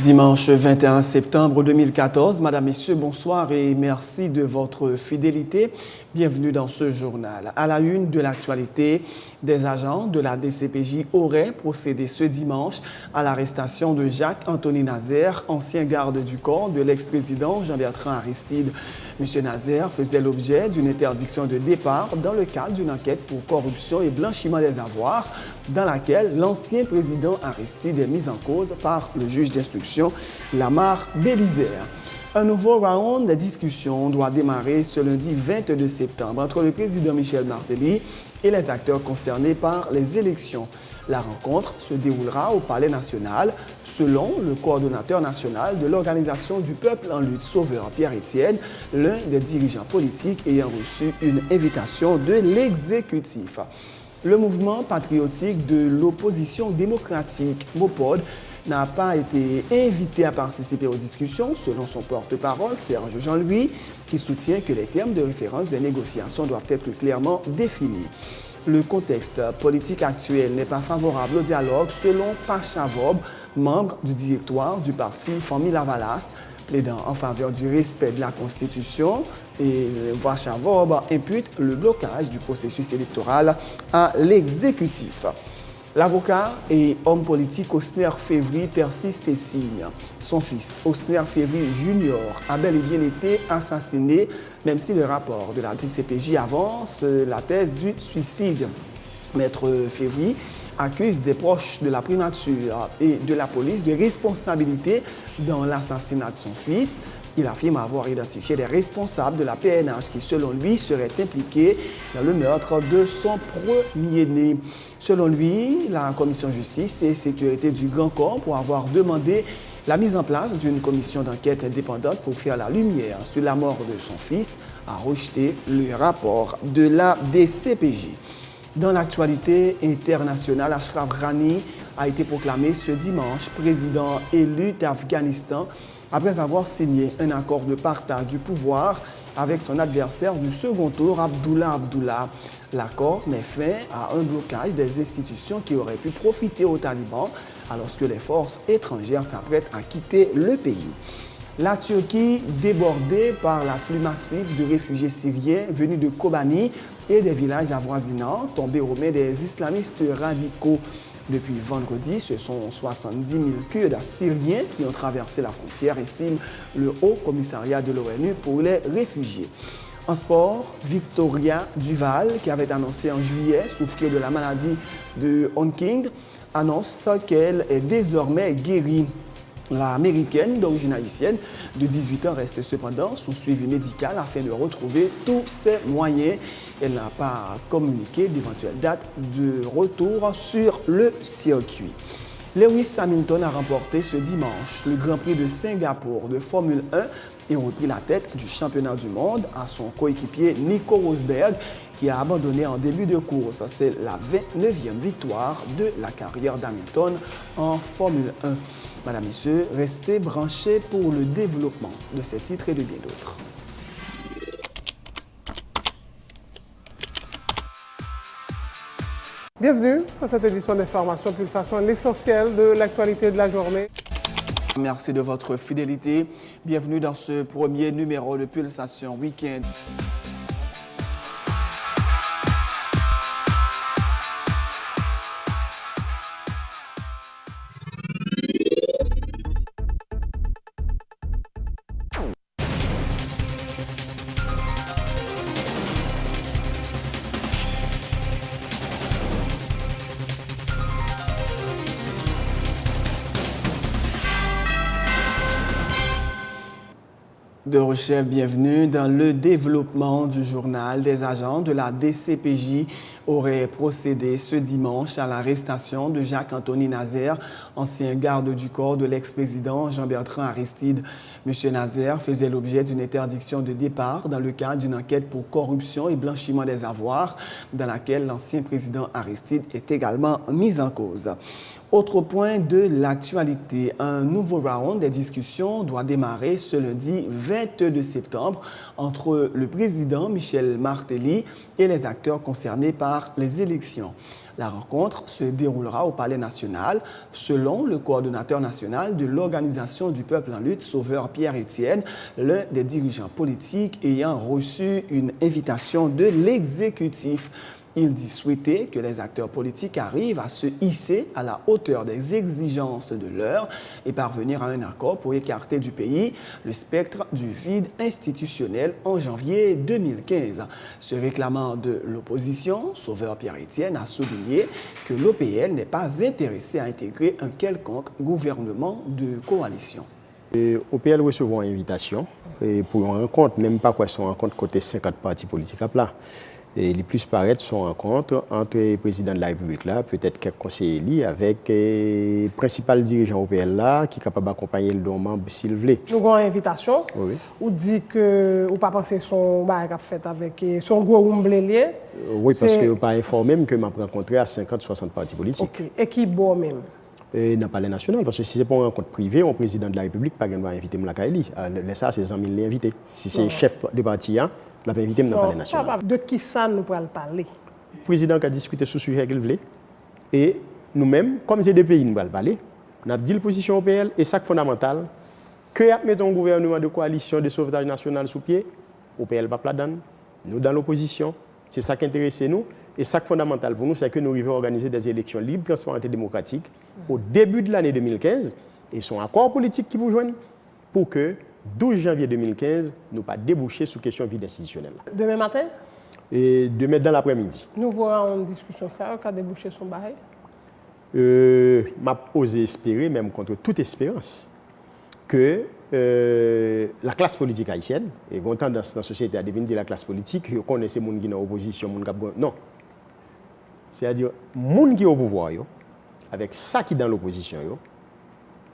Dimanche 21 septembre 2014, Madame, Messieurs, bonsoir et merci de votre fidélité. Bienvenue dans ce journal. À la une de l'actualité, des agents de la DCPJ auraient procédé ce dimanche à l'arrestation de Jacques-Anthony Nazaire, ancien garde du corps de l'ex-président Jean-Bertrand Aristide. M. Nazaire faisait l'objet d'une interdiction de départ dans le cadre d'une enquête pour corruption et blanchiment des avoirs, dans laquelle l'ancien président Aristide est mis en cause par le juge d'instruction Lamar Bélisère. Un nouveau round de discussion doit démarrer ce lundi 22 septembre entre le président Michel Martelly et les acteurs concernés par les élections. La rencontre se déroulera au Palais national, selon le coordonnateur national de l'Organisation du peuple en lutte, Sauveur Pierre-Étienne, l'un des dirigeants politiques ayant reçu une invitation de l'exécutif. Le mouvement patriotique de l'opposition démocratique, MOPOD, n'a pas été invité à participer aux discussions, selon son porte-parole, Serge Jean-Louis, qui soutient que les termes de référence des négociations doivent être clairement définis. Le contexte politique actuel n'est pas favorable au dialogue, selon Pacha Vob, membre du directoire du parti Famille Lavalas, plaidant en faveur du respect de la Constitution. Et Pacha Vob impute le blocage du processus électoral à l'exécutif. L'avocat et homme politique Osner Févry persiste et signe. Son fils, Osner Févry Junior, a bel et bien été assassiné, même si le rapport de la DCPJ avance la thèse du suicide. Maître Févry accuse des proches de la primature et de la police de responsabilité dans l'assassinat de son fils. Il affirme avoir identifié des responsables de la PNH qui, selon lui, seraient impliqués dans le meurtre de son premier-né. Selon lui, la commission justice et sécurité du Grand Corps, pour avoir demandé la mise en place d'une commission d'enquête indépendante pour faire la lumière sur la mort de son fils, a rejeté le rapport de la DCPJ. Dans l'actualité internationale, Ashraf Ghani a été proclamé ce dimanche président élu d'Afghanistan après avoir signé un accord de partage du pouvoir avec son adversaire du second tour, Abdullah Abdullah. L'accord met fin à un blocage des institutions qui auraient pu profiter aux talibans alors que les forces étrangères s'apprêtent à quitter le pays. La Turquie, débordée par l'afflux massif de réfugiés syriens venus de Kobani et des villages avoisinants, tombés aux mains des islamistes radicaux. Depuis vendredi, ce sont 70 000 Kurdes syriens qui ont traversé la frontière, estime le Haut Commissariat de l'ONU pour les réfugiés. En sport, Victoria Duval, qui avait annoncé en juillet souffrir de la maladie de Hodgkin, annonce qu'elle est désormais guérie. L'Américaine d'origine haïtienne de 18 ans reste cependant sous suivi médical afin de retrouver tous ses moyens. Elle n'a pas communiqué d'éventuelle date de retour sur le circuit. Lewis Hamilton a remporté ce dimanche le Grand Prix de Singapour de Formule 1 et repris la tête du championnat du monde à son coéquipier Nico Rosberg, qui a abandonné en début de course. C'est la 29e victoire de la carrière d'Hamilton en Formule 1. Madame, Messieurs, restez branchés pour le développement de ces titres et de bien d'autres. Bienvenue à cette édition d'Information Pulsation, l'essentiel de l'actualité de la journée. Merci de votre fidélité. Bienvenue dans ce premier numéro de Pulsation Week-end. De Rochelle, bienvenue dans le développement du journal. Des agents de la DCPJ auraient procédé ce dimanche à l'arrestation de Jacques-Anthony Nazaire, ancien garde du corps de l'ex-président Jean-Bertrand Aristide. M. Nazaire faisait l'objet d'une interdiction de départ dans le cadre d'une enquête pour corruption et blanchiment des avoirs, dans laquelle l'ancien président Aristide est également mis en cause. Autre point de l'actualité, un nouveau round des discussions doit démarrer ce lundi 22 septembre entre le président Michel Martelly et les acteurs concernés par par les élections. La rencontre se déroulera au Palais national, selon le coordonnateur national de l'Organisation du peuple en lutte, Sauveur Pierre-Étienne, l'un des dirigeants politiques ayant reçu une invitation de l'exécutif. Il dit souhaiter que les acteurs politiques arrivent à se hisser à la hauteur des exigences de l'heure et parvenir à un accord pour écarter du pays le spectre du vide institutionnel en janvier 2015. Se réclamant de l'opposition, Sauveur Pierre-Étienne a souligné que l'OPL n'est pas intéressé à intégrer un quelconque gouvernement de coalition. L'OPL recevra une invitation pour une rencontre, même pas quoi, son rencontre côté 50 partis politiques à plat. Et les plus paraître son rencontre entre le président de la République là, peut-être quelques conseillers avec le principal dirigeant OPL là, qui est capable d'accompagner le membre s'il veut. Nous avons une invitation. Oui. Ou dit que ou pas penser son bail fait avec son gros rumblelier. Oui, parce que vous pas informé que m'a rencontré à 50-60 partis politiques. OK. Et qui bon même. Dans le palais national, parce que si c'est pour une rencontre privée, un président de la République pas va inviter la Kaili. Ça, c'est 100 000 l'inviter. Si c'est chef de parti, la pas invité dans le palais national. De qui ça nous pourrons parler? Le président a discuté sur ce sujet qu'il voulait. Et nous-mêmes, comme c'est des pays, nous allons parler. Nous avons dit la position OPL et ça fondamental que mettre un gouvernement de coalition de sauvetage national sous pied, OPL pas là-dedans. Nous dans l'opposition, c'est ça qui intéresse nous. Et ça fondamental pour nous, c'est que nous arrivons à organiser des élections libres, transparentes et démocratiques au début de l'année 2015 et son accord politique qui vous joignent pour que 12 janvier 2015, nous pas déboucher sur question vide institutionnelle. Demain matin? Et demain dans l'après-midi. Nous verrons une discussion sérieuse qui a débouché son baril. M'a osé espérer, même contre toute espérance, que la classe politique haïtienne, et on tendance dans la société à devenir la classe politique, on connaît ces gens qui sont en opposition, non. C'est-à-dire, les gens qui sont au pouvoir, avec ça qui est dans l'opposition,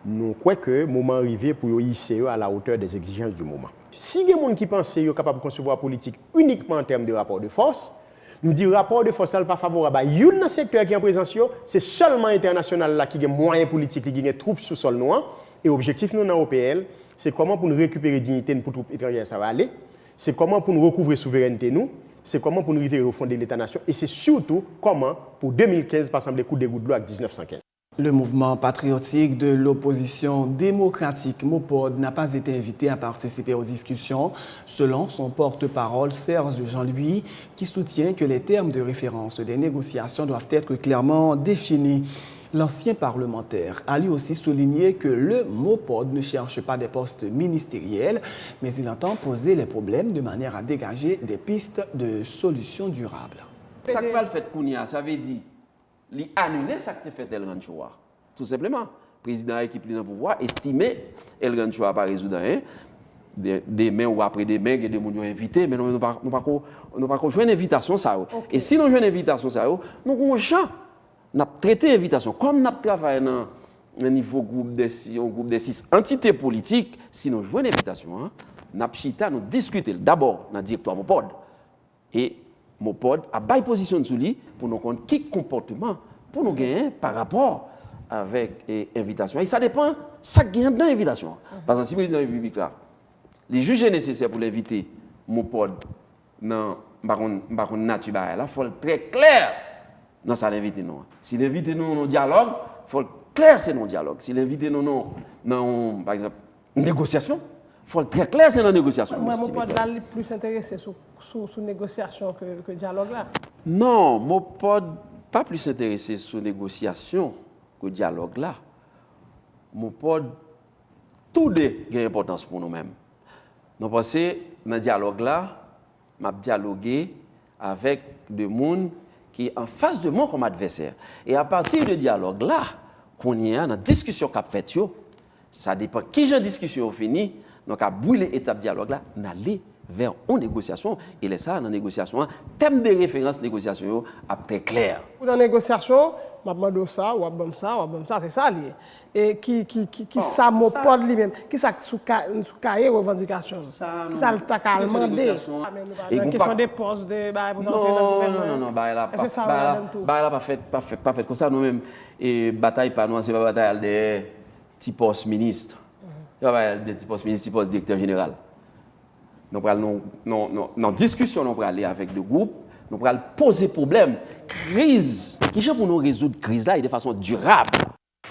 nous croyons que le moment arrivé pour hisser à la hauteur des exigences du moment. Si il y a des gens qui pensent qu'ils sont capables de concevoir la politique uniquement en termes de rapport de force, nous disons que le rapport de force n'est pas favorable à un secteur qui est en présence, c'est seulement international là, qui a moyens politiques, qui a des troupes sous sol noir. Et l'objectif nous dans l'OPL, c'est comment pour nous récupérer dignité pour troupes étrangères, ça va aller. C'est comment pour nous recouvrer souveraineté nous. C'est comment pour nous arriver au fond de l'État-nation. Et c'est surtout comment pour 2015, par exemple, les coups de goutte de l'eau avec 1915. Le mouvement patriotique de l'opposition démocratique, MOPOD, n'a pas été invité à participer aux discussions, selon son porte-parole Serge Jean-Louis, qui soutient que les termes de référence des négociations doivent être clairement définis. L'ancien parlementaire a lui aussi souligné que le MOPOD ne cherche pas des postes ministériels, mais il entend poser les problèmes de manière à dégager des pistes de solutions durables. Ça que le fait Kounia, ça veut dire annuler ça que fait El Ranchoua. Tout simplement. Le président a équipe dans le pouvoir, estimé El Ranchoua pas résoudre rien. Demain ou après-demain, il y a des gens qui sont invités, mais nous n'avons pas joué une invitation. Et si nous jouons une invitation, nous avons un champ. Nous avons traité l'invitation. Comme nous avons travaillé dans un niveau groupe de 6 entités politiques, si nous jouons une invitation, nous avons discuté d'abord dans le directoire MOPOD. Et MOPOD a bail position sur lui pour nous connaître quel comportement pour nous gagner par rapport avec l'invitation. Et ça dépend, ça gagne dans l'invitation. Par exemple, si le président de la République là, les juges nécessaires pour l'inviter MOPOD dans le nature, il faut être très clair. Non, ça l'invite nous. Si l'invite nous dans dialogue, il faut être clair, c'est non dialogue. Si l'invite nous dans, par exemple, une négociation, il faut être très clair, c'est dans la négociation. Moi, je suis plus intéressé sur négociation que dialogue là. Non, je ne suis pas plus intéressé sur négociation que dialogue là. Je suis tout de gain importance pour nous-mêmes. Nous pensons dans le dialogue là, je dialoguer avec des gens qui est en face de moi comme adversaire. Et à partir du dialogue là, qu'on y a dans la discussion qu'a fait, ça dépend qui j'ai discussion fini, donc à brûler l'étape dialogue là, n'aller vers une négociation. Et là, ça, dans la négociation, thème de référence négociation est très clair. Dans la négociation, je demande ça, ou ça, c'est ça lié. Et qui ça MOPOD lui-même, qui ça sous cahier revendication, qui ça le tac à demander. La question des postes de non, bah pas fait comme ça nous-mêmes. Et bataille pas nous, c'est pas bataille des petits postes ministres. Pas des petits postes ministres, petits postes directeur général. Nous prenons non discussion, nous prenons aller avec des groupes nous allons poser problème. Crise. Qui est pour nous résoudre la crise là de façon durable?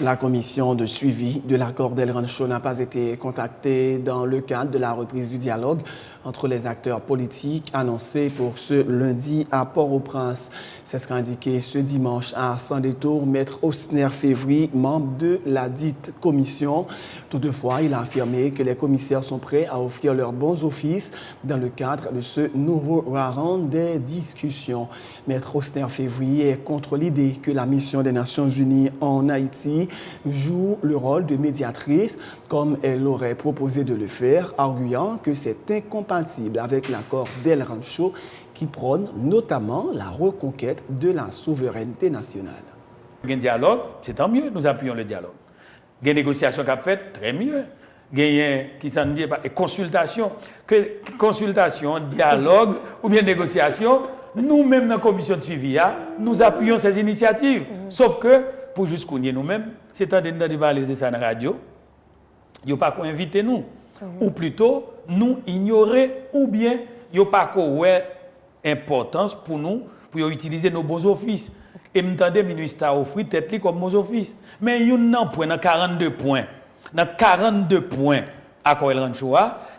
La commission de suivi de l'accord d'El Rancho n'a pas été contactée dans le cadre de la reprise du dialogue entre les acteurs politiques annoncé pour ce lundi à Port-au-Prince. C'est ce qu'a indiqué ce dimanche à Sans Détour Maître Osner Févry, membre de la dite commission. Toutefois, il a affirmé que les commissaires sont prêts à offrir leurs bons offices dans le cadre de ce nouveau round des discussions. Maître Osner Févry est contre l'idée que la mission des Nations Unies en Haïti joue le rôle de médiatrice comme elle aurait proposé de le faire, arguant que c'est incompatible avec l'accord d'El Rancho qui prône notamment la reconquête de la souveraineté nationale. Il y a un dialogue, c'est tant mieux, nous appuyons le dialogue. Il y a une négociation qui a fait, très mieux. Il y a qui s'en dit pas, consultation, dialogue ou bien négociation. Nous-mêmes, dans la commission de suivi, nous appuyons ces initiatives. Sauf que, pour jusqu'où nous-mêmes, c'est en train de parler de ça dans la radio, il n'y a pas qu'à inviter nous. Ou plutôt, nous ignorer ou bien il n'y a pas qu'à importance pour nous, pour utiliser nos bons offices. Et m'entendez, le ministre a offert tête comme bons offices. Mais il y a un point, dans 42 points. Dans 42 points, à quoi il rentre,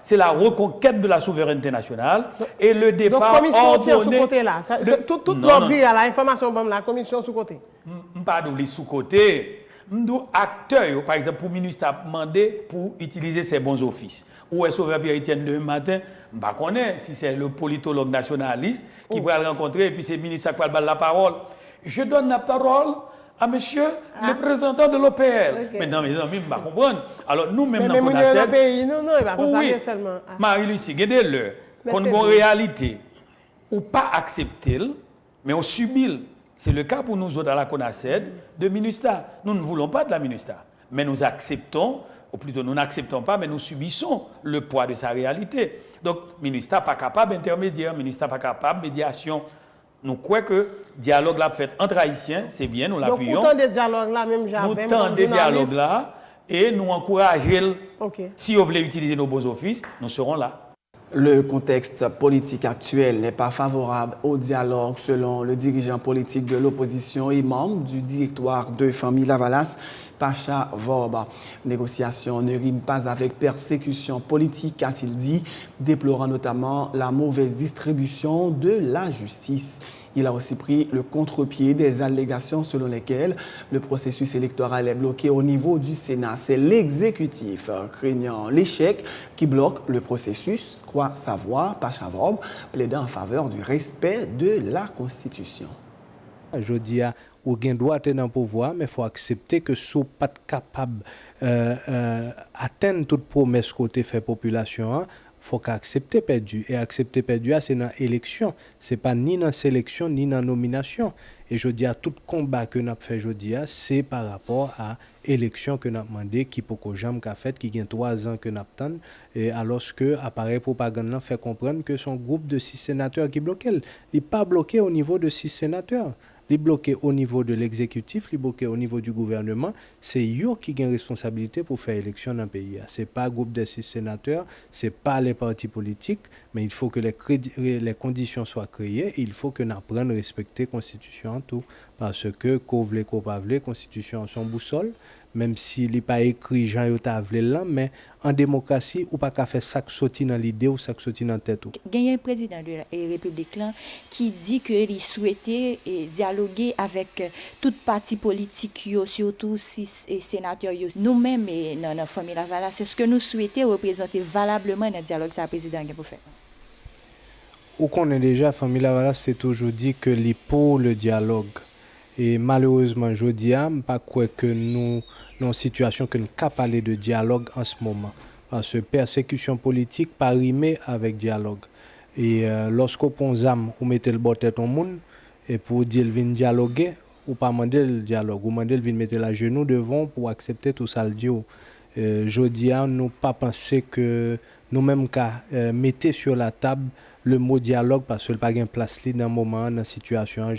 c'est la reconquête de la souveraineté nationale et le départ ordonné. Donc, commission ordonné. sous-côté là. Toute l'objet à l'information, la commission sous-côté. Pas de sous-côté. Nous, acteurs, par exemple, pour le ministre a demandé pour utiliser ses bons offices. Ou est-ce que Pierre-Étienne demain matin, je ne connais pas si c'est le politologue nationaliste qui va le rencontrer et puis c'est le ministre qui va prendre la parole. Je donne la parole à monsieur le représentant de l'OPL. Okay. Maintenant, mes amis, je ne comprends pas. Alors, nous-mêmes, dans le pays, non, il va pas seulement. Marie-Lucie, regardez-le. Quand on a une réalité, ou pas accepter, mais on subit. C'est le cas pour nous autres à la CONACED de MINUSTAH. Nous ne voulons pas de la MINUSTAH, mais nous acceptons, ou plutôt nous n'acceptons pas, mais nous subissons le poids de sa réalité. Donc, MINUSTAH n'est pas capable d'intermédiaire, MINUSTAH n'est pas capable de médiation. Nous croyons que le dialogue là fait entre Haïtiens, c'est bien, nous l'appuyons. Donc, autant de dialogue là, même j'avais. Nous tendons des dialogues là et nous encourageons. Okay. Si vous voulez utiliser nos beaux offices, nous serons là. Le contexte politique actuel n'est pas favorable au dialogue selon le dirigeant politique de l'opposition et membre du directoire de Famille Lavalas, Pacha Vorba. Négociation ne rime pas avec persécution politique, a-t-il dit, déplorant notamment la mauvaise distribution de la justice. Il a aussi pris le contre-pied des allégations selon lesquelles le processus électoral est bloqué au niveau du Sénat. C'est l'exécutif craignant l'échec qui bloque le processus, croit savoir Pacha Vorba, plaidant en faveur du respect de la Constitution. Je dis à ou gain droit dans le pouvoir, mais il faut accepter que si vous pas capable d'atteindre toute promesse côté fait population, il faut accepter perdu. Et accepter perdu, c'est dans l'élection. Ce n'est pas ni dans la sélection, ni dans la nomination. Et je dis à tout combat que nous avons fait, c'est par rapport à l'élection que nous avons demandé, qui peut que jamais fait, qui a 3 ans que nous avons et alors que l'appareil propagande fait comprendre que son groupe de 6 sénateurs qui bloquent. Il n'est pas bloqué au niveau de 6 sénateurs. Il est bloqué au niveau de l'exécutif, il est bloqué au niveau du gouvernement. C'est eux qui ont une responsabilité pour faire élection dans le pays. Ce n'est pas le groupe des 6 sénateurs, ce n'est pas les partis politiques, mais il faut que les conditions soient créées et il faut que nous apprenions à respecter la Constitution en tout. Parce que, qu'on veut, qu'on pas veut, la Constitution son boussole, même s'il n'est pas écrit Jean Yotavle là, mais en démocratie, ou pas qu'à faire ça qui sortit dans l'idée ou ça qui sortit dans la tête. Il y a un président de la République là, qui dit qu'il souhaitait dialoguer avec toute parti politique, surtout 6 sénateurs. Nous-mêmes, dans la famille Lavalas, c'est ce que nous souhaitons représenter valablement dans le dialogue que le président a pour faire. Ou qu'on est déjà, la famille Lavalas, c'est toujours dit que les pour le dialogue. Et malheureusement, je dis, je ne pas croire que nous, dans une situation que nous avons parlé de dialogue en ce moment. Parce que persécution politique pas rimée avec dialogue. Et lorsqu'on prend ZAM, on met le bord tête au monde, et pour dire qu'il vient dialoguer, ou pas demander le dialogue, ou demander qu'il vient mettre la genou devant pour accepter tout ça le Dieu. Je dis, nous pas penser que nous-mêmes mettons sur la table le mot dialogue parce qu'il n'y a pas de place dans le moment, dans la situation,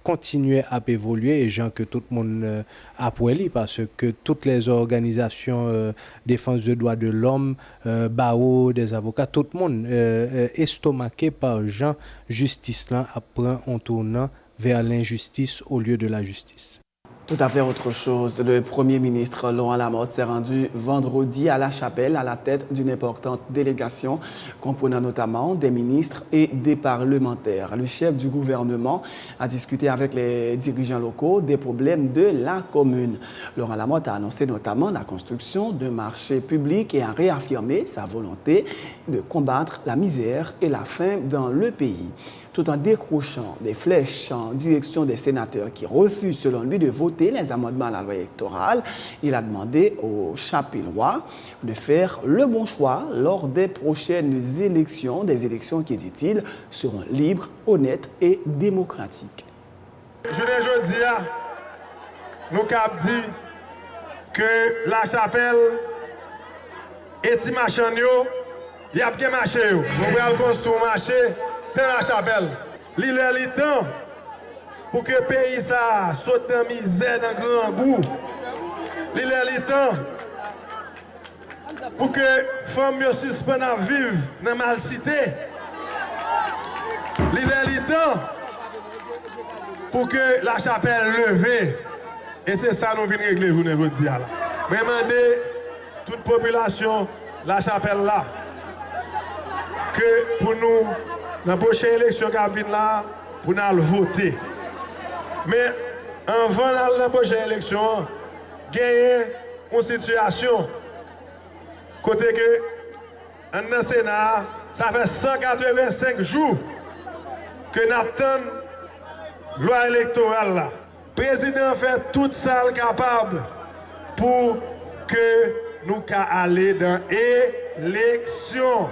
continuer à évoluer et gens que tout le monde apprend parce que toutes les organisations défense des droits de l'homme, BAO, des avocats, tout le monde estomaqué par gens justice là apprend en tournant vers l'injustice au lieu de la justice. Tout à fait autre chose. Le Premier ministre Laurent Lamotte s'est rendu vendredi à La Chapelle à la tête d'une importante délégation comprenant notamment des ministres et des parlementaires. Le chef du gouvernement a discuté avec les dirigeants locaux des problèmes de la commune. Laurent Lamotte a annoncé notamment la construction d'un marché public et a réaffirmé sa volonté de combattre la misère et la faim dans le pays, tout en décrochant des flèches en direction des sénateurs qui refusent selon lui de voter les amendements à la loi électorale. Il a demandé aux Chapellois de faire le bon choix lors des prochaines élections, des élections qui, dit-il, seront libres, honnêtes et démocratiques. Je ne dis pas, nous avons dit que La Chapelle et ti machin il y a bien marché. Nous allons construire un marché dans La Chapelle. L'île est temps pour que le pays ça saute dans la misère, dans le grand goût. L'île est temps pour que les femmes suspendent à vivre dans la mal-cité. L'île est temps pour que La Chapelle leve. Et c'est ça que nous venons régler aujourd'hui. Mais demandez toute population La Chapelle là que pour nous, dans la prochaine élection qui vient là, pour nous voter. Mais avant la prochaine élection, gagner une situation côté que dans le Sénat, ça fait 185 jours que nous attendons la loi électorale là. Le président fait tout ça capable pour que nous aller dans l'élection.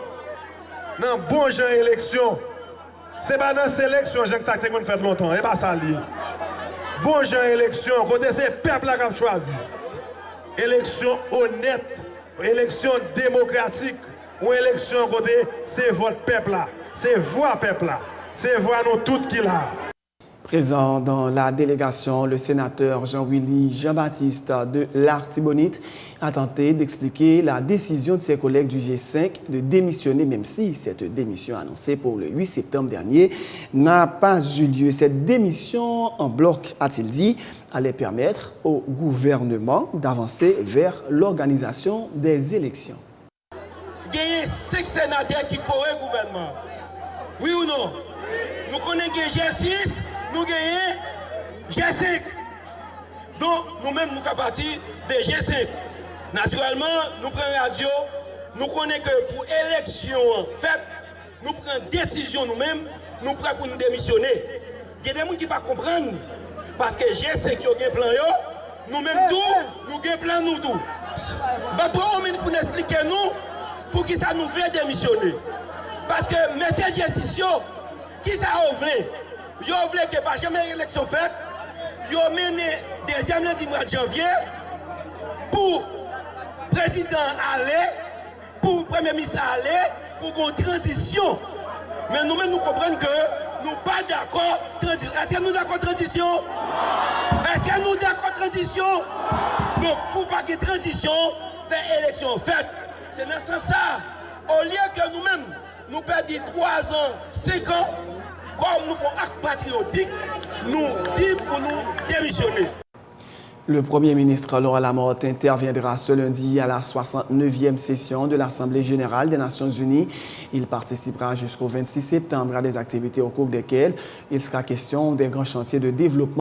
Dans bon genre élection. C'est pas dans cette élection que ça a fait longtemps. Et pas ça lié. Bon genre élection, côté c'est le peuple qui a choisi. Élection honnête, élection démocratique, ou élection côté c'est votre peuple là. C'est voix peuple là. C'est voix nous toutes qui là. Présent dans la délégation, le sénateur Jean-Willy Jean-Baptiste de l'Artibonite a tenté d'expliquer la décision de ses collègues du G5 de démissionner, même si cette démission annoncée pour le 8 septembre dernier n'a pas eu lieu. Cette démission en bloc, a-t-il dit, allait permettre au gouvernement d'avancer vers l'organisation des élections. Il y a 5 sénateurs qui courent au gouvernement. Oui ou non? Nous connaissons G6. Nous gagnons G5. Donc, nous-mêmes, nous faisons partie de G5. Naturellement, nous prenons radio, nous connaissons que pour l'élection faite, nous prenons décision nous-mêmes, nous prêts pour nous démissionner. Il y a des gens qui ne comprennent pas. Parce que G5 qui a un plan, nous-mêmes tout, nous avons un plan, nous tout. Mais pour nous expliquer nous, pour qui ça nous fait démissionner. Parce que M. G6, qui ça a voulu? Yo voulez que pas jamais élection faite, yo mené deuxième lundi mois de janvier pour président aller, pour premier ministre aller, pour une transition. Mais nous-mêmes nous comprenons que nous ne sommes pas d'accord transition. Est-ce que nous sommes d'accord transition? Est-ce que nous sommes d'accord transition? Donc pour pas que transition, faire élection faite. C'est dans ce sens-là. Au lieu que nous-mêmes nous perdons 3 ans, 5 ans, comme nous faisons acte patriotique, nous disons pour nous démissionner. Le Premier ministre Laurent Lamotte interviendra ce lundi à la 69e session de l'Assemblée générale des Nations unies. Il participera jusqu'au 26 septembre à des activités au cours desquelles il sera question des grands chantiers de développement.